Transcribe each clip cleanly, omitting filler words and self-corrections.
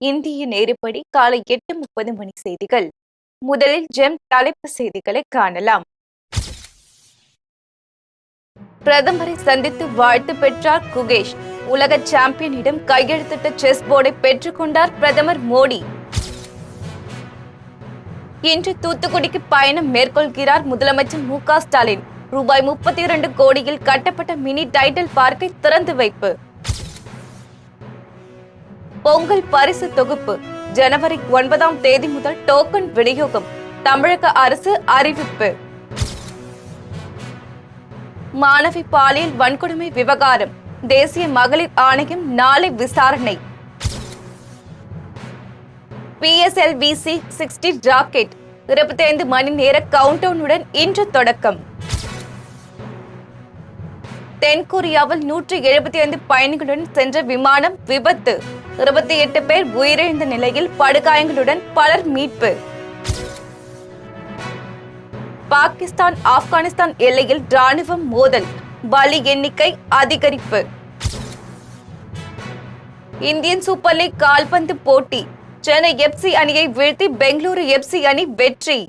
இந்திய நேரப்படி காலை 8:30 மணி செய்திகள். முதலில் ஜெம் தலைப்பு செய்திகளை காணலாம். பிரதமரை சந்தித்து வாழ்த்து பெற்றார் குகேஷ். உலக சாம்பியனிடம் கையெழுத்திட்ட செஸ் போர்டை பெற்றுக் கொண்டார் பிரதமர் மோடி. இன்று தூத்துக்குடிக்கு பயணம் மேற்கொள்கிறார் முதலமைச்சர் மு.க.ஸ்டாலின். ரூபாய் 32 கோடியில் கட்டப்பட்ட மினி டைட்டில் பார்க்கை திறந்து வைப்பு. பொங்கல் பரிசு தொகுப்பு ஜனவரி 9ஆம் தேதி முதல் டோக்கன் விநியோகம். தமிழக அரசு அறிவிப்பு. மாணவி பாலியல் வன்கொடுமை விவகாரம் தேசிய மகளிர் ஆணையம் நாளை விசாரணை. PSLV-60 ராக்கெட் 25 மணி நேர கவுண்டவுனுடன் இன்று தொடக்கம். தென்கொரியாவில் 175 பயணிகளுடன் சென்ற விமானம் விபத்து. 28 பேர் உயிரிழந்த நிலையில் படுகாயங்களுடன் பலர் மீட்பு. பாகிஸ்தான் ஆப்கானிஸ்தான் எல்லையில் ராணுவம் மோதல், பலி எண்ணிக்கை அதிகரிப்பு. இந்தியன் சூப்பர் லீக் கால்பந்து போட்டி சென்னை FC அணியை வீழ்த்தி பெங்களூரு FC அணி வெற்றி.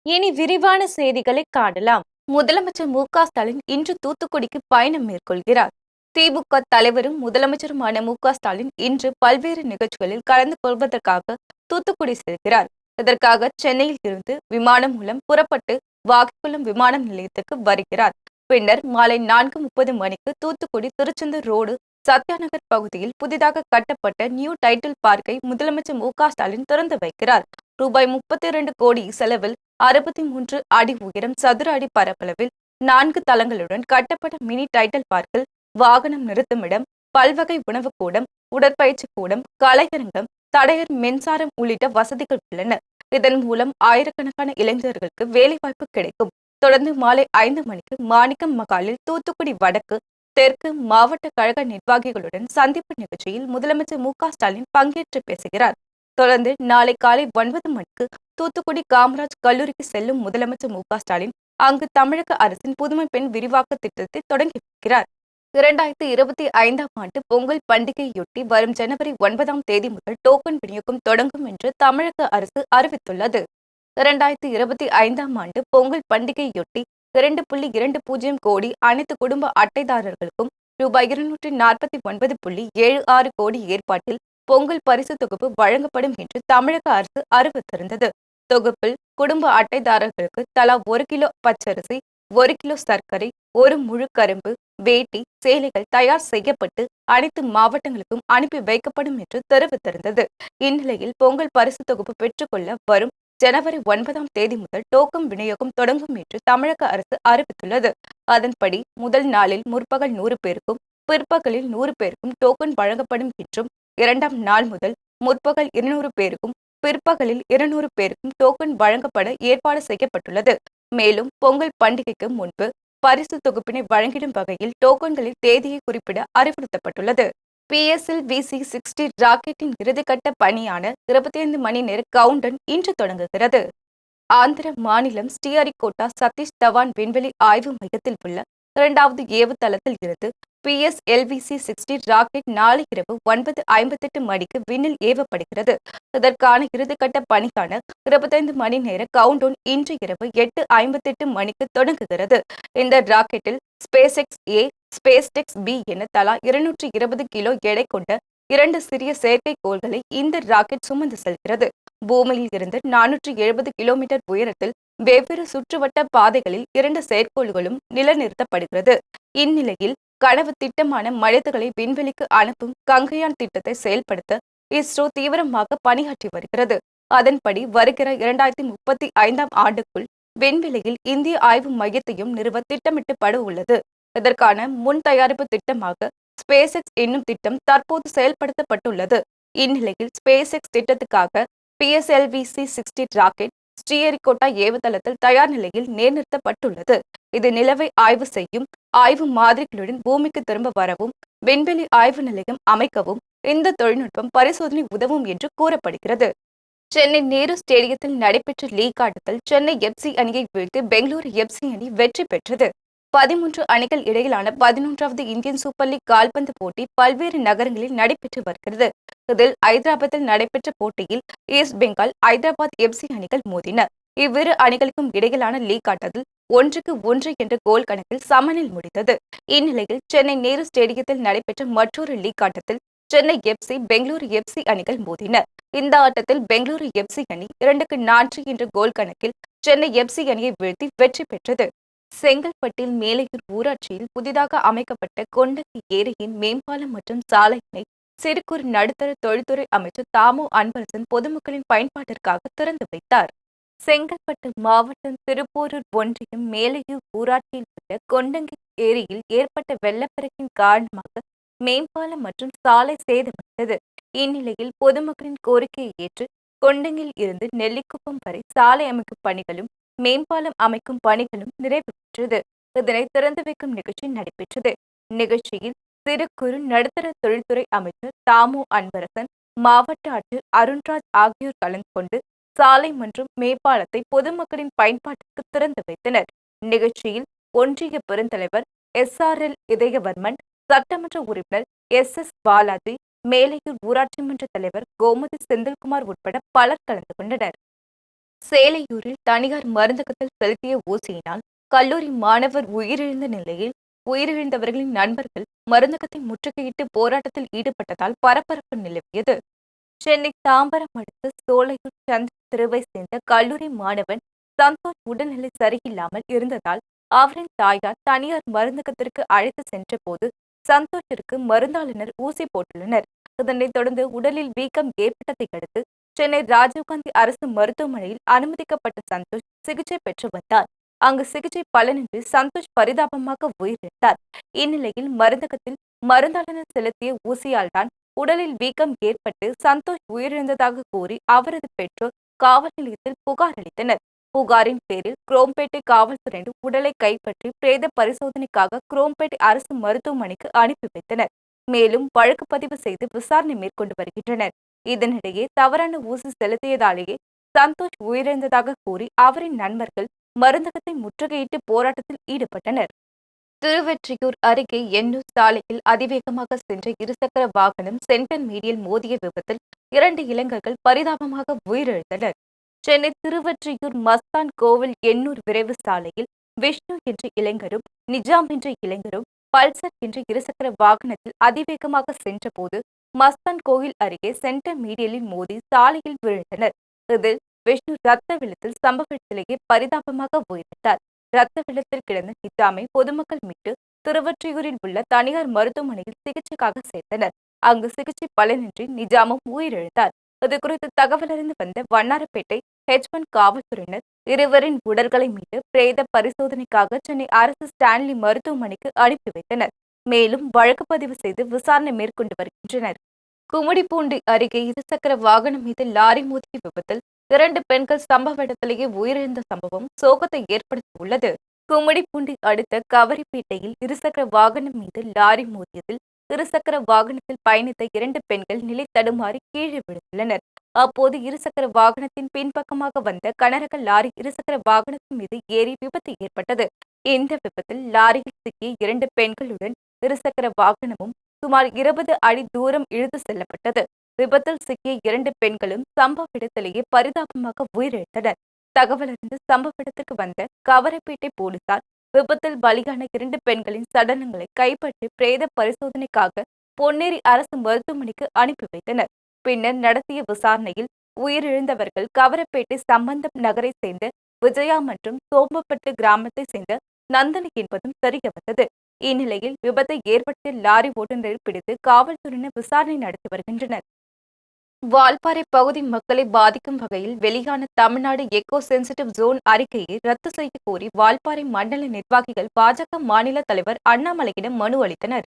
இனி விரிவான செய்திகளை காணலாம். முதலமைச்சர் மு.க.ஸ்டாலின் இன்று தூத்துக்குடிக்கு பயணம் மேற்கொள்கிறார். திமுக தலைவரும் முதலமைச்சருமான மு.க.ஸ்டாலின் இன்று பல்வேறு நிகழ்ச்சிகளில் கலந்து கொள்வதற்காக தூத்துக்குடி செல்கிறார். இதற்காக சென்னையில் இருந்து விமானம் மூலம் புறப்பட்டு வாகைக்குளம் விமான நிலையத்துக்கு வருகிறார். பின்னர் மாலை 4:30 மணிக்கு தூத்துக்குடி திருச்செந்தூர் ரோடு சத்யாநகர் பகுதியில் புதிதாக கட்டப்பட்ட நியூ டைட்டில் பார்க்கை முதலமைச்சர் மு.க.ஸ்டாலின் திறந்து வைக்கிறார். ரூபாய் 32 கோடி செலவில் 63 அடி உயரம், சதுர அடி பரப்பளவில் 4 தளங்களுடன் கட்டப்பட்ட மினி டைட்டில் பார்க்கில் வாகனம் நிறுத்துமிடம், பல்வகை உணவு கூடம், உடற்பயிற்சி கூடம், கலையரங்கம், தடையர் மின்சாரம் உள்ளிட்ட வசதிகள் உள்ளன. இதன் மூலம் ஆயிரக்கணக்கான இளைஞர்களுக்கு வேலைவாய்ப்பு கிடைக்கும். தொடர்ந்து மாலை 5 மணிக்கு மாணிக்கம் மகாலில் தூத்துக்குடி வடக்கு, தெற்கு மாவட்ட கழக நிர்வாகிகளுடன் சந்திப்பு நிகழ்ச்சியில் முதலமைச்சர் மு.க.ஸ்டாலின் பங்கேற்று பேசுகிறார். தொடர்ந்து நாளை காலை 9 மணிக்கு தூத்துக்குடி காமராஜ் கல்லூரிக்கு செல்லும் முதலமைச்சர் மு.க.ஸ்டாலின் அங்கு தமிழக அரசின் புதுமை பெண் விரிவாக்க திட்டத்தை தொடங்கி வைக்கிறார். 2025ஆம் ஆண்டு பொங்கல் பண்டிகையொட்டி வரும் ஜனவரி 9ஆம் தேதி முதல் டோக்கன் விநியோகம் தொடங்கும் என்று தமிழக அரசு அறிவித்துள்ளது. 2025ஆம் ஆண்டு பொங்கல் பண்டிகையொட்டி 2.20 கோடி அனைத்து குடும்ப அட்டைதாரர்களுக்கும் ரூபாய் 249.76 கோடி ஏற்பாட்டில் பொங்கல் பரிசு தொகுப்பு வழங்கப்படும் என்று தமிழக அரசு அறிவித்திருந்தது. தொகுப்பில் குடும்ப அட்டைதாரர்களுக்கு தலா 1 கிலோ பச்சரிசி, 1 கிலோ சர்க்கரை, 1 முழு கரும்பு, வேட்டி, சேலைகள் தயார் செய்யப்பட்டு அனைத்து மாவட்டங்களுக்கும் அனுப்பி வைக்கப்படும் என்று தெரிவித்திருந்தது. இந்நிலையில் பொங்கல் பரிசு தொகுப்பு பெற்றுக்கொள்ள வரும் ஜனவரி 9ஆம் தேதி முதல் டோக்கன் விநியோகம் தொடங்கும் என்று தமிழக அரசு அறிவித்துள்ளது. அதன்படி முதல் நாளில் முற்பகல் 100 பேருக்கும், பிற்பகலில் 100 பேருக்கும் டோக்கன் வழங்கப்படும் என்றும், 2ஆம் நாள் முதல் முற்பகல் 200 பேருக்கும், பிற்பகலில் 200 பேருக்கும் டோக்கன் வழங்கப்பட ஏற்பாடு செய்யப்பட்டுள்ளது. மேலும் பொங்கல் பண்டிகைக்கு முன்பு பரிசு தொகுப்பினை வழங்கிடும் வகையில் டோக்கன்களில் தேதியை குறிப்பிட அறிவுறுத்தப்பட்டுள்ளது. PSLV-60 ராக்கெட்டின் இறுதிக்கட்ட பணியான 25 மணி நேர கவுண்டவுன் இன்று தொடங்குகிறது. ஆந்திர மாநிலம் ஸ்ரீஹரிகோட்டா சதீஷ் தவான் விண்வெளி ஆய்வு மையத்தில் உள்ள 2வது ஏவுதளத்தில் இருந்து PSLV-60 ராக்கெட் நாளை இரவு 9:58 மணிக்கு விண்ணில் ஏவப்படுகிறது. இதற்கான இறுதிக்கட்ட பணிக்கான 25 மணி நேர கவுண்டவுன் இன்று இரவு 8:58 மணிக்கு தொடங்குகிறது. இந்த ராக்கெட்டில் SpaceX A, SpaceX B என தலா 220 கிலோ எடை கொண்ட 2 சிறிய செயற்கைக்கோள்களை இந்த ராக்கெட் சுமந்து செல்கிறது. பூமியில் இருந்து 470 கிலோமீட்டர் உயரத்தில் வெவ்வேறு சுற்றுவட்ட பாதைகளில் 2 செயற்கைக்கோள்களும் நிலைநிறுத்தப்படுகிறது. இந்நிலையில் கனவு திட்டமான மனிதர்களை விண்வெளிக்கு அனுப்பும் கங்கயான் திட்டத்தை செயல்படுத்த இஸ்ரோ தீவிரமாக பணியாற்றி வருகிறது. அதன்படி வருகிற 2035ஆம் ஆண்டுக்குள் விண்வெளியில் இந்திய ஆய்வு மையத்தையும் நிறுவ திட்டமிட்டப்பட உள்ளது. இதற்கான முன் தயாரிப்பு திட்டமாக SpaceX என்னும் திட்டம் தற்போது செயல்படுத்தப்பட்டுள்ளது. இந்நிலையில் SpaceX திட்டத்துக்காக PSLV-60 ராக்கெட் ஸ்ரீஹரிகோட்டா ஏவுதளத்தில் தயார் நிலையில் நிலைநிறுத்தப்பட்டுள்ளது. இது நிலவை ஆய்வு செய்யும், ஆய்வு மாதிரிகளுடன் பூமிக்கு திரும்ப வரவும், விண்வெளி ஆய்வு நிலையம் அமைக்கவும் இந்த தொழில்நுட்பம் பரிசோதனை உதவும் என்று கூறப்படுகிறது. சென்னை நேரு ஸ்டேடியத்தில் நடைபெற்ற லீக் ஆட்டத்தில் சென்னை FC அணியை வீழ்த்தி பெங்களூரு FC அணி வெற்றி பெற்றது. 13 அணிகள் இடையிலான 11வது இந்தியன் சூப்பர் லீக் கால்பந்து போட்டி பல்வேறு நகரங்களில் நடைபெற்று வருகிறது. இதில் ஐதராபாத்தில் நடைபெற்ற போட்டியில் ஈஸ்ட் பெங்கால், ஐதராபாத் எஃப்சி அணிகள் மோதின. இவ்விரு அணிகளுக்கும் இடையிலான லீக் ஆட்டத்தில் 1-1 என்ற கோல் கணக்கில் சமனில் முடிந்தது. இந்நிலையில் சென்னை நேரு ஸ்டேடியத்தில் நடைபெற்ற மற்றொரு லீக் ஆட்டத்தில் சென்னை எஃப்சி, பெங்களூரு எஃப்சி அணிகள் மோதின. இந்த ஆட்டத்தில் பெங்களூரு எஃப்சி அணி 2-4 என்ற கோல் கணக்கில் சென்னை எஃப்சி அணியை வீழ்த்தி வெற்றி பெற்றது. செங்கல்பட்டில் மேலையூர் ஊராட்சியில் புதிதாக அமைக்கப்பட்ட கொண்டகி ஏரியின் மேம்பாலம் மற்றும் சாலையினை சிறு குறு நடுத்தர தொழில்துறை அமைச்சர் தாமு அன்பரசன் பொதுமக்களின் பயன்பாட்டிற்காக திறந்து வைத்தார். செங்கல்பட்டு மாவட்டம் திருப்போரூர் ஒன்றியம் மேலையூர் ஊராட்சியில் உள்ள கொண்டங்கி ஏரியில் ஏற்பட்ட வெள்ளப்பெருக்கின் காரணமாக மேம்பாலம் மற்றும் சாலை சேதமடைந்தது. இந்நிலையில் பொதுமக்களின் கோரிக்கையை ஏற்று கொண்டங்கில் இருந்து நெல்லிக்குப்பம் வரை சாலை அமைக்கும் பணிகளும் மேம்பாலம் அமைக்கும் பணிகளும் நிறைவு பெற்றது. இதனை திறந்து வைக்கும் நிகழ்ச்சி நடைபெற்றது. நிகழ்ச்சியில் சிறு குறு நடுத்தர தொழில்துறை அமைச்சர் தாமு அன்பரசன், மாவட்ட ஆட்சியர் அருண்ராஜ் ஆகியோர் கலந்து கொண்டு சாலை மற்றும் மேம்பாலத்தை பொதுமக்களின் பயன்பாட்டிற்கு திறந்து வைத்தனர். நிகழ்ச்சியில் ஒன்றிய பெருந்தலைவர் SRL இதயவர்மன், சட்டமன்ற உறுப்பினர் SS பாலாஜி, மேலையூர் ஊராட்சி மன்ற தலைவர் கோமதி செந்தில்குமார் உட்பட பலர் கலந்து கொண்டனர். சேலையூரில் தனியார் மருந்தகத்தில் செலுத்திய ஊசியினால் கல்லூரி மாணவர் உயிரிழந்த நிலையில் உயிரிழந்தவர்களின் நண்பர்கள் மருந்தகத்தை முற்றுகையிட்டு போராட்டத்தில் ஈடுபட்டதால் பரபரப்பு நிலவியது. சென்னை தாம்பரம் அடுத்த சோலையூர் சந்திர தெருவை சேர்ந்த கல்லூரி மாணவன் சந்தோஷ் உடல்நிலை சரியில்லாமல் இருந்ததால் அவரின் தாயார் தனியார் மருந்தகத்திற்கு அழைத்து சென்றபோது சந்தோஷிற்கு மருந்தாளுநர் ஊசி போட்டுள்ளனர். இதனைத் தொடர்ந்து உடலில் வீக்கம் ஏற்பட்டதை அடுத்து சென்னை ராஜீவ்காந்தி அரசு மருத்துவமனையில் அனுமதிக்கப்பட்ட சந்தோஷ் சிகிச்சை பெற்று வந்தார். அங்கு சிகிச்சை பலனின்றி சந்தோஷ் பரிதாபமாக உயிரிழந்தார். இந்நிலையில் மருந்தகத்தில் மருந்தாளுநர் செலுத்திய ஊசியால் தான் உடலில் வீக்கம் ஏற்பட்டு சந்தோஷ் உயிரிழந்ததாக கூறி அவரது பெற்றோர் காவல் நிலையத்தில் புகார் அளித்தனர். புகாரின் பேரில் குரோம்பேட்டை காவல்துறையினர் உடலை கைப்பற்றி பிரேத பரிசோதனைக்காக குரோம்பேட்டை அரசு மருத்துவமனைக்கு அனுப்பி வைத்தனர். மேலும் வழக்கு பதிவு செய்து விசாரணை மேற்கொண்டு வருகின்றனர். இதனிடையே தவறான ஊசி செலுத்தியதாலேயே சந்தோஷ் உயிரிழந்ததாக கூறி அவரின் நண்பர்கள் மருந்தகத்தை முற்றுகையிட்டு போராட்டத்தில் ஈடுபட்டனர். திருவெற்றியூர் அருகே எண்ணூர் சாலையில் அதிவேகமாக சென்ற இருசக்கர வாகனம் சென்டர் மீடியில் மோதிய விபத்தில் 2 இளைஞர்கள் பரிதாபமாக உயிரிழந்தனர். சென்னை திருவெற்றியூர் மஸ்தான் கோவில் எண்ணூர் விரைவு சாலையில் விஷ்ணு என்ற இளைஞரும் நிஜாம் என்ற இளைஞரும் பல்சர் என்ற இருசக்கர வாகனத்தில் அதிவேகமாக சென்றபோது மஸ்தான் கோயில் அருகே சென்டர் மீடியலில் மோதி சாலையில் விழுந்தனர். இதில் விஷ்ணு ரத்த வெள்ளத்தில் சம்பவ இடத்திலேயே பரிதாபமாக உயிரிழந்தார். ரத்த வெள்ளத்தில் கிடந்த நிஜாமை பொதுமக்கள் மீட்டு திருவொற்றியூரில் உள்ள தனியார் மருத்துவமனையில் சிகிச்சைக்காக சேர்த்தனர். அங்கு சிகிச்சை பலனின்றி நிஜாமும் உயிரிழந்தார். இதுகுறித்து தகவல் அறிந்து வந்த வண்ணாரப்பேட்டை H1 காவல்துறையினர் இருவரின் உடல்களை மீட்டு பிரேத பரிசோதனைக்காக சென்னை அரசு ஸ்டான்லி மருத்துவமனைக்கு அனுப்பி வைத்தனர். மேலும் வழக்கு பதிவு செய்து விசாரணை மேற்கொண்டு வருகின்றனர். கும்மிடிப்பூண்டி அருகே இருசக்கர வாகனம் மீது லாரி மோதிய விபத்தில் 2 பெண்கள் சம்பவ இடத்திலேயே உயிரிழந்த சம்பவம் சோகத்தை ஏற்படுத்தியுள்ளது. கும்மிடிப்பூண்டி அடுத்த கவரிப்பேட்டையில் இருசக்கர வாகனம் மீது லாரி மோதியதில் இருசக்கர வாகனத்தில் பயணித்த 2 பெண்கள் நிலை தடுமாறி கீழே விழுந்துள்ளனர். அப்போது இருசக்கர வாகனத்தின் பின்பக்கமாக வந்த கனரக லாரி இருசக்கர வாகனத்தின் மீது ஏறி விபத்து ஏற்பட்டது. இந்த விபத்தில் லாரியில் சிக்கிய 2 பெண்களுடன் இருசக்கர வாகனமும் சுமார் 20 அடி தூரம் இழுத்து செல்லப்பட்டது. விபத்தில் சிக்கிய 2 பெண்களும் சம்பவ இடத்திலேயே பரிதாபமாக உயிரிழந்தனர். தகவல் அறிந்து சம்பவ இடத்துக்கு வந்த கவரைப்பேட்டை போலீசார் விபத்தில் பலியான 2 பெண்களின் சடலங்களை கைப்பற்றி பிரேத பரிசோதனைக்காக பொன்னேரி அரசு மருத்துவமனைக்கு அனுப்பி வைத்தனர். பின்னர் நடத்திய விசாரணையில் உயிரிழந்தவர்கள் கவரப்பேட்டை சம்பந்தம் நகரை சேர்ந்த விஜயா மற்றும் சோம்பப்பட்டு கிராமத்தை சேர்ந்த நந்தனி என்பதும் தெரியவந்தது. இந்நிலையில் விபத்தை ஏற்படுத்திய லாரி ஓட்டுநரை பிடித்து காவல்துறையினர் விசாரணை நடத்தி வருகின்றனர். வால்பாறை பகுதி மக்களை பாதிக்கும் வகையில் வெளியான தமிழ்நாடு எக்கோ சென்சிட்டிவ் ஜோன் அறிக்கையை ரத்து செய்ய கோரி வால்பாறை மண்டல நிர்வாகிகள் பாஜக மாநில தலைவர் அண்ணாமலையிடம் மனு அளித்தனர்.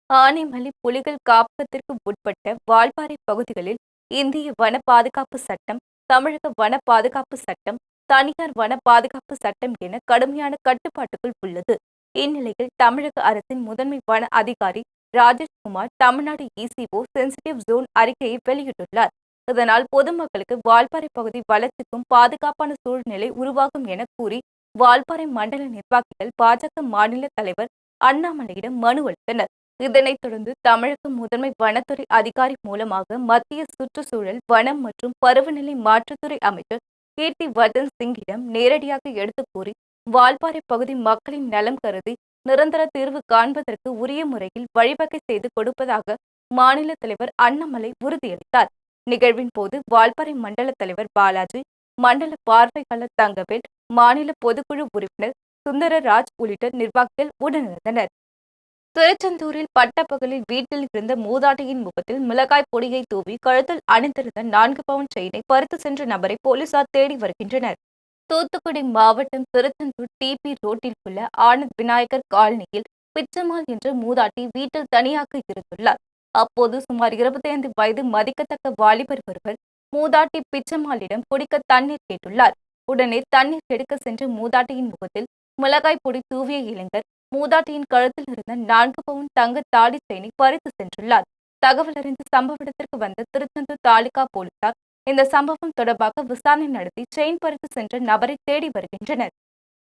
ஆனைமலை புலிகள் காப்பகத்திற்கு உட்பட்ட வால்பாறை பகுதிகளில் இந்திய வன பாதுகாப்பு சட்டம், தமிழக வன பாதுகாப்பு சட்டம், தனியார் வன பாதுகாப்பு சட்டம் என கடுமையான கட்டுப்பாட்டுக்குள் உள்ளது. இந்நிலையில் தமிழக அரசின் முதன்மை வன அதிகாரி Rajeshkumar Tamil Nadu ECO sensitive zone அறிக்கையை வெளியிட்டுள்ளார். இதனால் பொதுமக்களுக்கு வால்பாறை பகுதி வளர்ச்சிக்கும் பாதுகாப்பான சூழ்நிலை உருவாகும் என கூறி வால்பாறை மண்டல நிர்வாகிகள் பாஜக மாநில தலைவர் அண்ணாமலையிடம் மனு அளித்தனர். இதனைத் தொடர்ந்து தமிழக முதன்மை வனத்துறை அதிகாரி மூலமாக மத்திய சுற்றுச்சூழல், வனம் மற்றும் பருவநிலை மாற்றத்துறை அமைச்சர் கீர்த்திவர்தன் சிங்கிடம் நேரடியாக எடுத்துக் கூறி வால்பாறை பகுதி மக்களின் நலம் கருதி நிரந்தர தீர்வு காண்பதற்கு உரிய முறையில் வழிவகை செய்து கொடுப்பதாக மாநில தலைவர் அண்ணாமலை உறுதியளித்தார். நிகழ்வின் போது வால்பாறை மண்டல தலைவர் பாலாஜி, மண்டல பார்வையாளர் தங்கவேல், மாநில பொதுக்குழு உறுப்பினர் சுந்தரராஜ் உள்ளிட்ட நிர்வாகிகள் உடனிருந்தனர். திருச்செந்தூரில் பட்டப்பகலில் வீட்டில் இருந்த மூதாட்டியின் முகத்தில் மிளகாய் பொடியை தூவி கழுத்தில் அணிந்திருந்த 4 பவுன் செயினை பறித்து சென்ற நபரை போலீசார் தேடி வருகின்றனர். தூத்துக்குடி மாவட்டம் திருச்செந்தூர் டிபி ரோட்டில் உள்ள ஆனந்த் விநாயகர் காலனியில் பிச்சம்மாள் என்ற மூதாட்டி வீட்டில் தனியாக இருந்துள்ளார். அப்போது சுமார் 25 வயது மதிக்கத்தக்க வாலிபர் ஒருவர் மூதாட்டி பிச்சம்மாளிடம் குடிக்க தண்ணீர் கேட்டுள்ளார். உடனே தண்ணீர் எடுக்க சென்ற மூதாட்டியின் முகத்தில் மிளகாய் பொடி தூவிய இளைஞர் மூதாட்டியின் கழுத்தில் இருந்த 4 பவுன் தங்க தாலி செயினை பறித்து சென்றுள்ளார். தகவல் அறிந்து சம்பவ இடத்திற்கு வந்த திருச்செந்தூர் தாலுகா போலீசார் இந்த சம்பவம் தொடர்பாக விசாரணை நடத்தி செயின் பறித்து சென்ற நபரை தேடி வருகின்றனர்.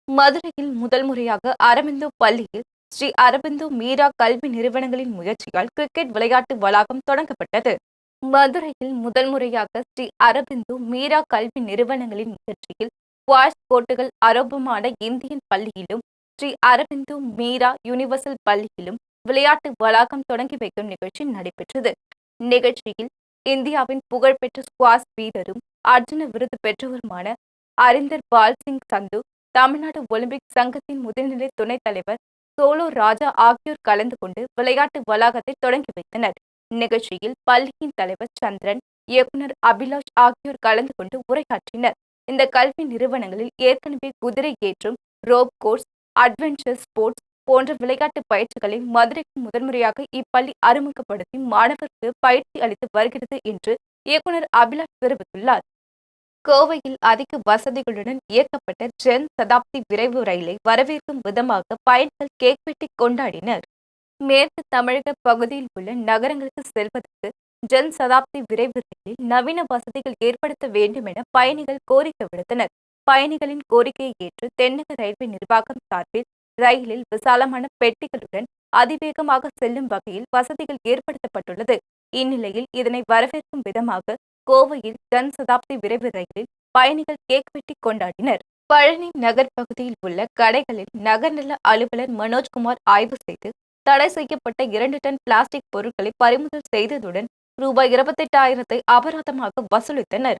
மதுரையில் முதல் முறையாக அரபிந்தோ பள்ளியில் ஸ்ரீ அரபிந்தோ மீரா கல்வி நிறுவனங்களின் முயற்சியால் கிரிக்கெட் விளையாட்டு வளாகம் தொடங்கப்பட்டது. மதுரையில் முதல் முறையாக ஸ்ரீ அரபிந்தோ மீரா கல்வி நிறுவனங்களின் முயற்சியில் ஸ்குவாஷ் போட்டிகள் ஆரம்பமான இந்தியன் பள்ளியிலும் ஸ்ரீ அரபிந்தோ மீரா யூனிவர்சல் பள்ளியிலும் விளையாட்டு வளாகம் தொடங்கி வைக்கும் நிகழ்ச்சி நடைபெற்றது. நிகழ்ச்சியில் இந்தியாவின் புகழ்பெற்ற ஸ்குவாஷ் வீரரும் அர்ஜுன விருது பெற்றவருமான அரிந்தர் பால் சிங் சந்து, தமிழ்நாடு ஒலிம்பிக் சங்கத்தின் முதுநிலை துணைத் தலைவர் சோலோ ராஜா ஆகியோர் கலந்து கொண்டு விளையாட்டு வளாகத்தை தொடங்கி வைத்தனர். நிகழ்ச்சியில் பள்ளியின் தலைவர் சந்திரன், இயக்குநர் அபிலாஷ் ஆகியோர் கலந்து கொண்டு உரையாற்றினர். இந்த கல்வி நிறுவனங்களில் ஏற்கனவே குதிரை ஏற்றம், ரோப் கோர்ஸ், அட்வென்ச்சர் ஸ்போர்ட்ஸ் போன்ற விளையாட்டு பயிற்சிகளை மதுரைக்கு முதன்முறையாக இப்பள்ளி அறிமுகப்படுத்தி மாணவர்களுக்கு பயிற்சி அளித்து வருகிறது என்று இயக்குநர் அபிலாஷ் தெரிவித்துள்ளார். கோவையில் அதிக வசதிகளுடன் இயக்கப்பட்ட ஜன் சதாப்தி விரைவு ரயிலை வரவேற்கும் விதமாக பயணிகள் கேக் வெட்டி கொண்டாடினர். மேற்கு தமிழக பகுதியில் உள்ள நகரங்களுக்கு செல்வதற்கு ஜன் சதாப்தி விரைவு ரயிலில் நவீன வசதிகள் ஏற்படுத்த வேண்டும் என பயணிகள் கோரிக்கை விடுத்தனர். பயணிகளின் கோரிக்கையை ஏற்று தென்னக ரயில்வே நிர்வாகம் சார்பில் ரயிலில் விசாலமான பெட்டிகளுடன் அதிவேகமாக செல்லும் வகையில் வசதிகள் ஏற்படுத்தப்பட்டுள்ளது. இந்நிலையில் இதனை வரவேற்கும் விதமாக கோவையில் ஜன் சதாப்தி விரைவு ரயிலில் பயணிகள் கேக் வெட்டி கொண்டாடினர். பழனி நகர் பகுதியில் உள்ள கடைகளில் நகர்நில அலுவலர் மனோஜ்குமார் ஆய்வு செய்து தடை செய்யப்பட்ட 2 டன் பிளாஸ்டிக் பொருட்களை பறிமுதல் செய்ததுடன் ரூபாய் 28,000 அபராதமாக வசூலித்தனர்.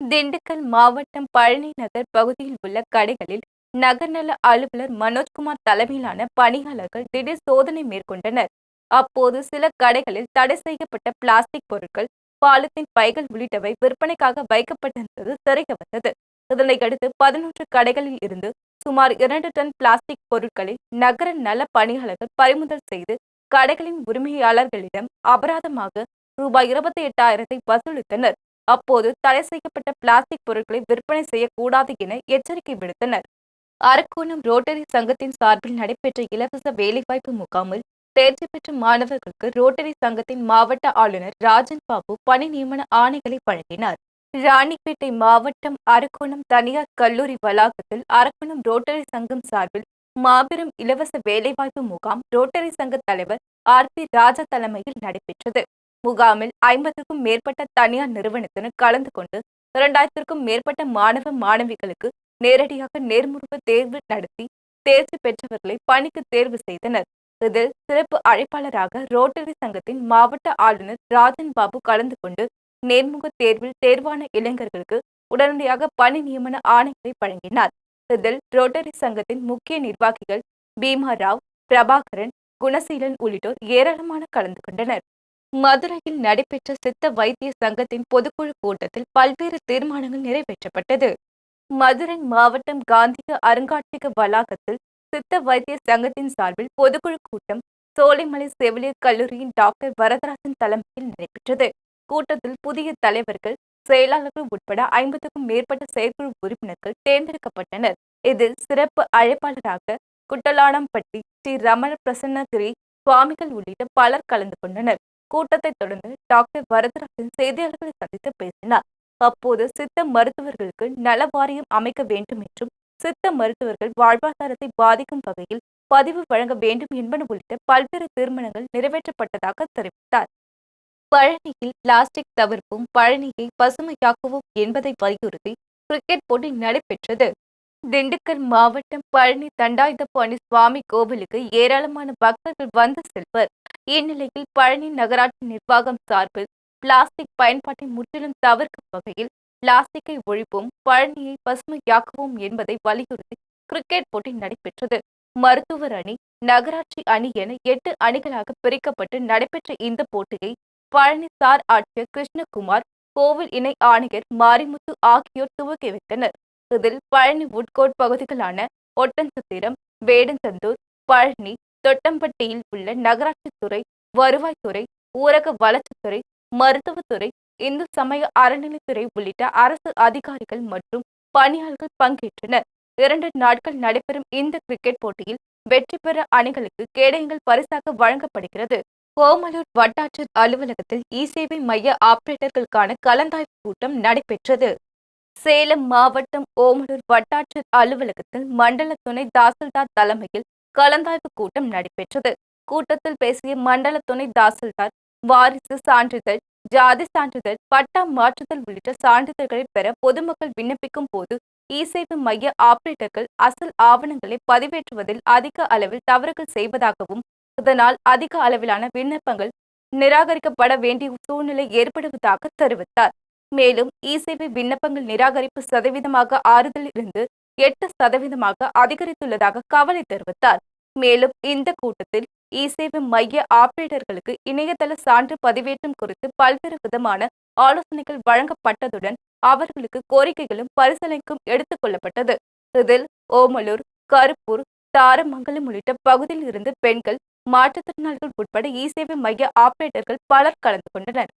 திண்டுக்கல் மாவட்டம் பழனி நகர் பகுதியில் உள்ள கடைகளில் நகர்நல அலுவலர் மனோஜ்குமார் தலைமையிலான பணியாளர்கள் திடீர் சோதனை மேற்கொண்டனர். அப்போது சில கடைகளில் தடை செய்யப்பட்ட பிளாஸ்டிக் பொருட்கள், பாலித்தீன் பைகள் உள்ளிட்டவை விற்பனைக்காக வைக்கப்பட்டிருந்தது தெரிய வந்தது. இதனையடுத்து 11 கடைகளில் இருந்து சுமார் 2 டன் பிளாஸ்டிக் பொருட்களை நகர நல பணியாளர்கள் பறிமுதல் செய்து கடைகளின் உரிமையாளர்களிடம் அபராதமாக ரூபாய் 28,000 வசூலித்தனர். அப்போது தடை செய்யப்பட்ட பிளாஸ்டிக் பொருட்களை விற்பனை செய்யக்கூடாது என எச்சரிக்கை விடுத்தனர். அரக்கோணம் ரோட்டரி சங்கத்தின் சார்பில் நடைபெற்ற இலவச வேலைவாய்ப்பு முகாமில் தேர்ச்சி பெற்ற மாணவர்களுக்கு ரோட்டரி சங்கத்தின் மாவட்ட ஆளுநர் ராஜன் பாபு பணி நியமன ஆணைகளை வழங்கினார். ராணிப்பேட்டை மாவட்டம் அரக்கோணம் தனியார் கல்லூரி வளாகத்தில் அரக்கோணம் ரோட்டரி சங்கம் சார்பில் மாபெரும் இலவச வேலைவாய்ப்பு முகாம் ரோட்டரி சங்க தலைவர் RP ராஜா தலைமையில் நடைபெற்றது. முகாமில் 50க்கும் மேற்பட்ட தனியார் நிறுவனத்தினர் கலந்து கொண்டு 2000க்கும் மேற்பட்ட மாணவ மாணவிகளுக்கு நேரடியாக நேர்முக தேர்வு நடத்தி தேர்ச்சி பெற்றவர்களை பணிக்கு தேர்வு செய்தனர். இதில் சிறப்பு அழைப்பாளராக ரோட்டரி சங்கத்தின் மாவட்ட ஆளுநர் ராஜன் பாபு கலந்து கொண்டு நேர்முக தேர்வில் தேர்வான இளைஞர்களுக்கு உடனடியாக பணி நியமன ஆணைகளை வழங்கினார். இதில் ரோட்டரி சங்கத்தின் முக்கிய நிர்வாகிகள் பீமா ராவ், பிரபாகரன், குணசீலன் உள்ளிட்டோர் ஏராளமான கலந்து கொண்டனர். மதுரையில் நடைபெற்ற சித்த வைத்திய சங்கத்தின் பொதுக்குழு கூட்டத்தில் பல்வேறு தீர்மானங்கள் நிறைவேற்றப்பட்டது. மதுரை மாவட்டம் காந்திய அருங்காட்சியக வளாகத்தில் சித்த வைத்திய சங்கத்தின் சார்பில் பொதுக்குழு கூட்டம் சோலைமலை செவிலியர் கல்லூரியின் டாக்டர் வரதராஜன் தலைமையில் நடைபெற்றது. கூட்டத்தில் புதிய தலைவர்கள், செயலாளர்கள் உட்பட 50க்கும் மேற்பட்ட செயற்குழு உறுப்பினர்கள் தேர்ந்தெடுக்கப்பட்டனர். இதில் சிறப்பு அழைப்பாளராக குட்டலாடம்பட்டி ஸ்ரீ ரமண பிரசன்னகிரி சுவாமிகள் உள்ளிட்ட பலர் கலந்து கொண்டனர். கூட்டத்தை தொடர்ந்து டாக்டர் வரதராஜன் செய்தியாளர்களை சந்தித்து பேசினார். அப்போது சித்த மருத்துவர்களுக்கு நல வாரியம் அமைக்க வேண்டும் என்றும், சித்த மருத்துவர்கள் வாழ்வாதாரத்தை பாதிக்கும் வகையில் பதிவு வழங்க வேண்டும் என்பன உள்ளிட்ட பல்வேறு தீர்மானங்கள் நிறைவேற்றப்பட்டதாக தெரிவித்தார். பழனியில் பிளாஸ்டிக் தவிர்ப்போம், பழனியை பசுமையாக்குவோம் என்பதை வலியுறுத்தி கிரிக்கெட் போட்டி நடைபெற்றது. திண்டுக்கல் மாவட்டம் பழனி தண்டாயுதபாணி சுவாமி கோவிலுக்கு ஏராளமான பக்தர்கள் வந்து செல்வர். இந்நிலையில் பழனி நகராட்சி நிர்வாகம் சார்பில் பிளாஸ்டிக் பயன்பாட்டை முற்றிலும் தவிர்க்கும் வகையில் பிளாஸ்டிக்கை ஒழிப்போம், பழனியை பசுமையாக்குவோம் என்பதை வலியுறுத்தி கிரிக்கெட் போட்டி நடைபெற்றது. மருத்துவர் அணி, நகராட்சி அணி என 8 அணிகளாக பிரிக்கப்பட்டு நடைபெற்ற இந்த போட்டியை பழனி சார் ஆட்சியர் கிருஷ்ணகுமார், கோவில் இணை ஆணையர் மாரிமுத்து ஆகியோர் துவக்கி வைத்தனர். இதில் பழனி உட்கோட் பகுதிகளான ஒட்டன்சத்திரம், வேடந்தந்தூர், பழனி, தொட்டம்பட்டியில் உள்ள நகராட்சித்துறை, வருவாய்த்துறை, ஊரக வளர்ச்சித்துறை, மருத்துவத்துறை, இந்து சமய அறநிலைத்துறை உள்ளிட்ட அரசு அதிகாரிகள் மற்றும் பணியாளர்கள் பங்கேற்றனர். 2 நாட்கள் நடைபெறும் இந்த கிரிக்கெட் போட்டியில் வெற்றி பெற அணிகளுக்கு கேடயங்கள் பரிசாக வழங்கப்படுகிறது. ஓமலூர் வட்டாட்சியர் அலுவலகத்தில் இ-சேவை மைய ஆபரேட்டர்களுக்கான கலந்தாய்வு கூட்டம் நடைபெற்றது. சேலம் மாவட்டம் ஓமலூர் வட்டாட்சியர் அலுவலகத்தில் மண்டல துணை தாசில்தார் தலைமையில் கலந்தாய்வு கூட்டம் நடைபெற்றது. கூட்டத்தில் பேசிய மண்டல துணை தாசில்தார், வாரிசு சான்றிதழ், ஜாதி சான்றிதழ், பட்டா மாற்றுதல் உள்ளிட்ட சான்றிதழ்களை பெற பொதுமக்கள் விண்ணப்பிக்கும் போது இ-சேவை மைய ஆபரேட்டர்கள் அசல் ஆவணங்களை பதிவேற்றுவதில் அதிக அளவில் தவறுகள் செய்வதாகவும், இதனால் அதிக அளவிலான விண்ணப்பங்கள் நிராகரிக்கப்பட வேண்டிய சூழ்நிலை ஏற்படுவதாக தெரிவித்தார். மேலும் இ-சேவை விண்ணப்பங்கள் நிராகரிப்பு சதவீதமாக 6 இருந்து 8% அதிகரித்துள்ளதாக கவலை தெரிவித்தார். மேலும் இந்த கூட்டத்தில் இ-சேவை மைய ஆபரேட்டர்களுக்கு இணையதள சான்று பதிவேற்றம் குறித்து பல்வேறு விதமான ஆலோசனைகள் வழங்கப்பட்டதுடன் அவர்களுக்கு கோரிக்கைகளும் பரிசீலனைக்கும் எடுத்துக் கொள்ளப்பட்டது. இதில் ஓமலூர், கருப்பூர், தாரமங்கலம் உள்ளிட்ட பகுதியில் இருந்து பெண்கள், மாற்றுத்திறனாளிகள் உட்பட இ-சேவை மைய ஆபரேட்டர்கள் பலர் கலந்து கொண்டனர்.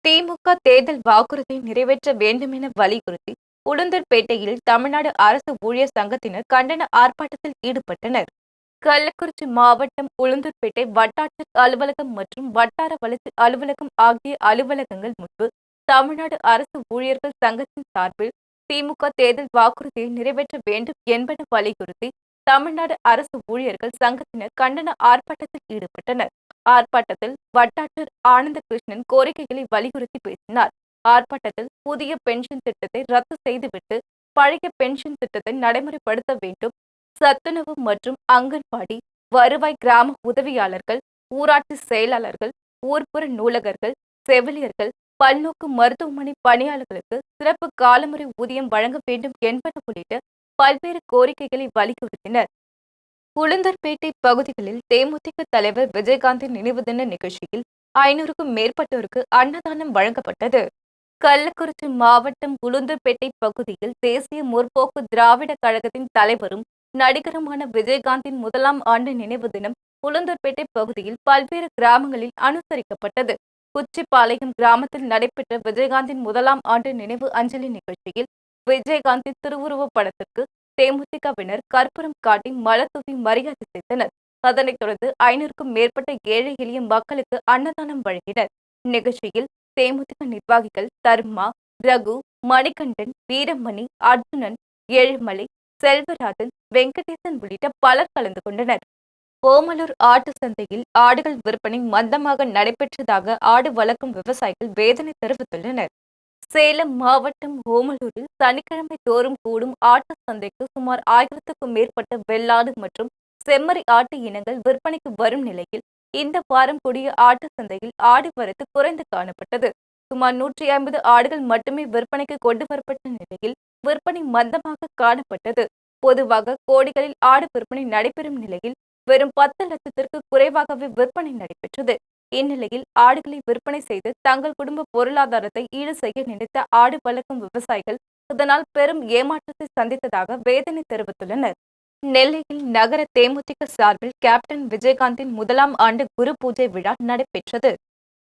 திமுக தேர்தல் வாக்குறுதியை நிறைவேற்ற வேண்டும் என வலியுறுத்தி உளுந்தூர்பேட்டையில் தமிழ்நாடு அரசு ஊழியர் சங்கத்தினர் கண்டன ஆர்ப்பாட்டத்தில் ஈடுபட்டனர். கள்ளக்குறிச்சி மாவட்டம் உளுந்தூர்பேட்டை வட்டாட்சியர் அலுவலகம் மற்றும் வட்டார வளர்ச்சி அலுவலகம் ஆகிய அலுவலகங்கள் முன்பு தமிழ்நாடு அரசு ஊழியர்கள் சங்கத்தின் சார்பில் திமுக தேர்தல் வாக்குறுதியை நிறைவேற்ற வேண்டும் என்பன வலியுறுத்தி தமிழ்நாடு அரசு ஊழியர்கள் சங்கத்தினர் கண்டன ஆர்ப்பாட்டத்தில் ஈடுபட்டனர். ஆர்ப்பாட்டத்தில் வட்டாட்சியர் ஆனந்தகிருஷ்ணன் கோரிக்கைகளை வலியுறுத்தி பேசினார். ஆர்ப்பாட்டத்தில் புதிய பென்ஷன் திட்டத்தை ரத்து செய்துவிட்டு பழைய பென்ஷன் திட்டத்தை நடைமுறைப்படுத்த வேண்டும், சத்துணவு மற்றும் அங்கன்வாடி, வருவாய் கிராம உதவியாளர்கள், ஊராட்சி செயலாளர்கள், ஊர்ப்புற நூலகர்கள், செவிலியர்கள், பல்நோக்கு மருத்துவமனை பணியாளர்களுக்கு சிறப்பு காலமுறை ஊதியம் வழங்க வேண்டும் என்பன உள்ளிட்ட பல்வேறு கோரிக்கைகளை வலியுறுத்தினர். உளுந்தூர்பேட்டை பகுதிகளில் தேமுதிக தலைவர் விஜயகாந்தின் நினைவு தின நிகழ்ச்சியில் 500க்கும் மேற்பட்டோருக்கு அன்னதானம் வழங்கப்பட்டது. கள்ளக்குறிச்சி மாவட்டம் உளுந்தூர்பேட்டை பகுதியில் தேசிய முற்போக்கு திராவிட கழகத்தின் தலைவரும் நடிகருமான விஜயகாந்தின் 1ஆம் ஆண்டு நினைவு தினம் உளுந்தூர்பேட்டை பகுதியில் பல்வேறு கிராமங்களில் அனுசரிக்கப்பட்டது. குச்சிப்பாளையம் கிராமத்தில் நடைபெற்ற விஜயகாந்தின் 1ஆம் ஆண்டு நினைவு அஞ்சலி நிகழ்ச்சியில் விஜயகாந்தின் திருவுருவப் படத்திற்கு தேமுதிகவினர் கற்பூரம் காட்டி மலர் தூவி மரியாதை செய்தனர். அதனைத் தொடர்ந்து 500க்கும் மேற்பட்ட ஏழை எளிய மக்களுக்கு அன்னதானம் வழங்கினர். நிகழ்ச்சியில் தேமுதிக நிர்வாகிகள் தர்மா, ரகு, மணிகண்டன், வீரமணி, அர்ஜுனன், ஏழுமலை, செல்வராஜன், வெங்கடேசன் உள்ளிட்ட பலர் கலந்து கொண்டனர். ஓமலூர் ஆட்டு சந்தையில் ஆடுகள் விற்பனை மந்தமாக நடைபெற்றதாக ஆடு வளர்க்கும் விவசாயிகள் வேதனை தெரிவித்துள்ளனர். சேலம் மாவட்டம் ஓமலூரில் சனிக்கிழமை தோறும் கூடும் ஆட்டு சந்தைக்கு சுமார் 1000க்கும் மேற்பட்ட வெள்ளாடு மற்றும் செம்மறி ஆட்டு இனங்கள் விற்பனைக்கு வரும் நிலையில் இந்த வாரம் கூடிய ஆட்டு சந்தையில் ஆடு வரத்து குறைந்து காணப்பட்டது. சுமார் 150 ஆடுகள் மட்டுமே விற்பனைக்கு கொண்டு வரப்பட்ட நிலையில் விற்பனை மந்தமாக காணப்பட்டது. பொதுவாக கோடிகளில் ஆடு விற்பனை நடைபெறும் நிலையில் வெறும் 10 லட்சத்திற்கு குறைவாகவே விற்பனை நடைபெற்றது. இந்நிலையில் ஆடுகளை விற்பனை செய்து தங்கள் குடும்ப பொருளாதாரத்தை ஈடு செய்ய நினைத்த ஆடு வளர்க்கும் விவசாயிகள் இதனால் பெரும் ஏமாற்றத்தை சந்தித்ததாக வேதனை தெரிவித்துள்ளனர். நெல்லையில் நகர தேமுதிக சார்பில் கேப்டன் விஜயகாந்தின் 1ஆம் ஆண்டு குரு பூஜை விழா நடைபெற்றது.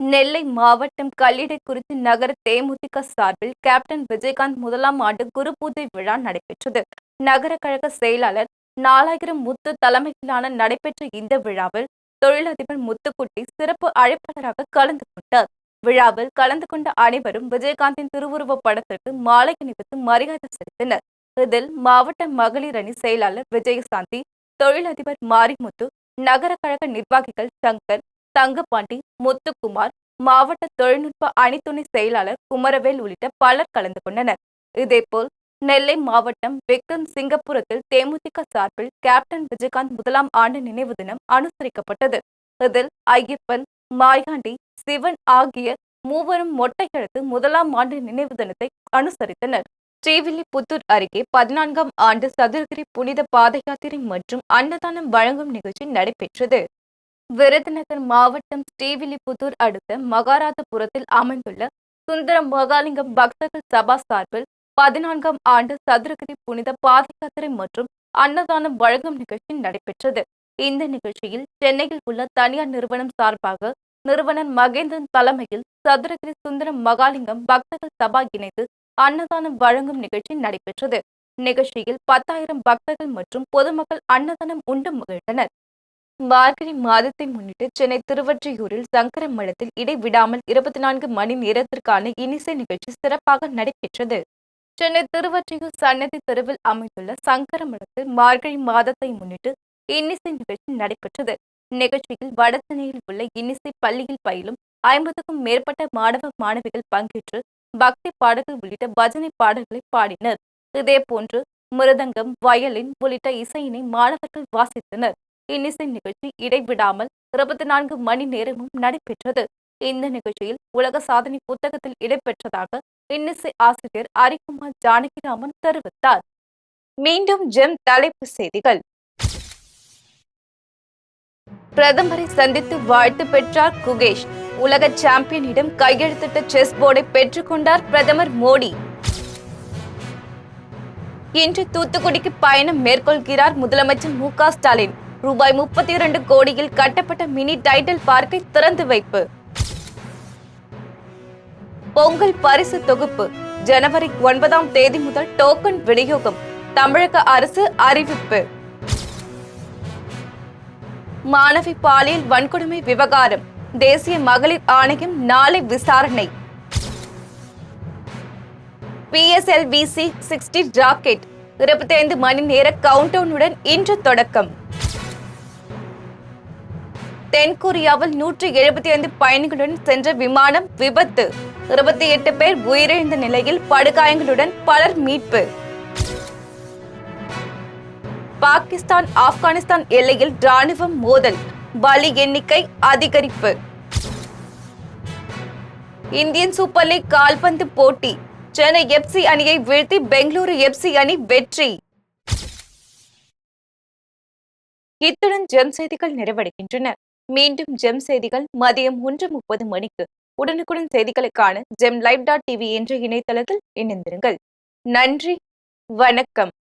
நெல்லை மாவட்டம் கல்லிடைக்குறிச்சி நகர தேமுதிக சார்பில் கேப்டன் விஜயகாந்த் 1ஆம் ஆண்டு குரு பூஜை விழா நடைபெற்றது. நகர கழக செயலாளர் 4000 முத்து தலைமையிலான நடைபெற்ற இந்த விழாவில் தொழிலதிபர் முத்துக்குட்டி சிறப்பு அழைப்பாளராக கலந்து கொண்டார். விழாவில் கலந்து கொண்ட அனைவரும் விஜயகாந்தின் திருவுருவப் படத்திற்கு மாலை அணிவித்து மரியாதை செலுத்தினர். இதில் மாவட்ட மகளிர் அணி செயலாளர் விஜயசாந்தி, தொழிலதிபர் மாரிமுத்து, நகர கழக நிர்வாகிகள் சங்கர், தங்கபாண்டி, முத்துக்குமார், மாவட்ட தொழில்நுட்ப அணித்துணை செயலாளர் குமரவேல் உள்ளிட்ட பலர் கலந்து கொண்டனர். இதேபோல் நெல்லை மாவட்டம் விக்ரம் சிங்கப்புரத்தில் தேமுதிக சார்பில் கேப்டன் விஜயகாந்த் முதலாம் ஆண்டு நினைவு தினம் அனுசரிக்கப்பட்டது. இதில் ஐயப்பன், மாயாண்டி, சிவன் ஆகிய மூவரும் மொட்டையெடுத்து முதலாம் ஆண்டு நினைவு தினத்தை அனுசரித்தனர். ஸ்ரீவில்லிபுத்தூர் அருகே 14ஆம் ஆண்டு சதுரகிரி புனித பாத யாத்திரை மற்றும் அன்னதானம் வழங்கும் நிகழ்ச்சி நடைபெற்றது. விருதுநகர் மாவட்டம் ஸ்ரீவில்லிபுத்தூர் அடுத்த மகாராஜபுரத்தில் அமைந்துள்ள சுந்தர மகாலிங்கம் பக்தர்கள் சபா சார்பில் 14ஆம் ஆண்டு சதுரகிரி புனித பாத யாத்திரை மற்றும் அன்னதானம் வழங்கும் நிகழ்ச்சி நடைபெற்றது. இந்த நிகழ்ச்சியில் சென்னையில் உள்ள தனியார் நிறுவனம் சார்பாக நிறுவனர் மகேந்திரன் தலைமையில் சதுரகிரி சுந்தர மகாலிங்கம் பக்தர்கள் சபா இணைந்து அன்னதானம் வழங்கும் நிகழ்ச்சி நடைபெற்றது. நிகழ்ச்சியில் 10,000 பக்தர்கள் மற்றும் பொதுமக்கள் அன்னதானம் உண்டு மகிழ்ந்தனர். மார்கழி மாதத்தை முன்னிட்டு சென்னை திருவொற்றியூரில் சங்கர மடத்தில் இடைவிடாமல் 24 மணி நேரத்திற்கான இன்னிசை நிகழ்ச்சி சிறப்பாக நடைபெற்றது. சென்னை திருவொற்றியூர் சன்னதி தெருவில் அமைந்துள்ள சங்கர மடத்தில் மார்கழி மாதத்தை முன்னிட்டு இன்னிசை நிகழ்ச்சி நடைபெற்றது. நிகழ்ச்சியில் வடசென்னையில் உள்ள இன்னிசை பள்ளியில் பயிலும் 50க்கும் மேற்பட்ட மாணவ மாணவிகள் பங்கேற்று பக்தி பாடல்கள் உள்ளிட்ட பஜனை பாடல்களை பாடினர். இதேபோன்று மிருதங்கம், வயலின் உள்ளிட்ட இசையினை மாணவர்கள் வாசித்தனர். இன்னிசை நிகழ்ச்சி இடைவிடாமல் 24 மணி நேரமும் நடைபெற்றது. இந்த நிகழ்ச்சியில் உலக சாதனை புத்தகத்தில் இடம்பெற்றதாக இன்னிசை ஆசிரியர் அரிக்குமார் ஜானகிராமன் தெரிவித்தார். மீண்டும் ஜெம் தலைப்புச் செய்திகள். பிரதமரை சந்தித்து வாழ்த்து பெற்றார் குகேஷ். உலக சாம்பியனிடம் கையெழுத்திட்ட செஸ் போர்டை பெற்றுக் கொண்டார் பிரதமர் மோடி. இன்று தூத்துக்குடிக்கு பயணம் மேற்கொள்கிறார் முதலமைச்சர் மு.க. ஸ்டாலின். ரூபாய் 32 கோடியில் கட்டப்பட்ட மினி டைட்டில் பார்க்கை திறந்து வைப்பு. பொங்கல் பரிசு தொகுப்பு ஜனவரி 9ஆம் தேதி முதல் டோக்கன் விநியோகம். தமிழக அரசு அறிவிப்பு. மாணவி பாலியல் வன்கொடுமை விவகாரம் தேசிய மகளிர் ஆணையம் நாளை விசாரணை. PSLV-C-60 ராக்கெட் 25 மணி நேர கவுண்டவுனுடன் இன்று தொடக்கம். தென்கொரியாவில் 175 பயணிகளுடன் சென்ற விமானம் விபத்து. 28 பேர் உயிரிழந்த நிலையில் படுகாயங்களுடன் பலர் மீட்பு. பாகிஸ்தான் ஆப்கானிஸ்தான் எல்லையில் ராணுவம் மோதல், பலி எண்ணிக்கை அதிகரிப்பு. இந்தியன் சூப்பர் லீக் கால்பந்து போட்டி சென்னை FC அணியை வீழ்த்தி பெங்களூரு FC அணி வெற்றி. இத்துடன் ஜெம் செய்திகள் நிறைவடைகின்றன. மீண்டும் ஜெம் செய்திகள் மதியம் 1:30 மணிக்கு. உடனுக்குடன் செய்திகளுக்கான GemLive.tv என்ற இணையதளத்தில் இணைந்திருங்கள். நன்றி, வணக்கம்.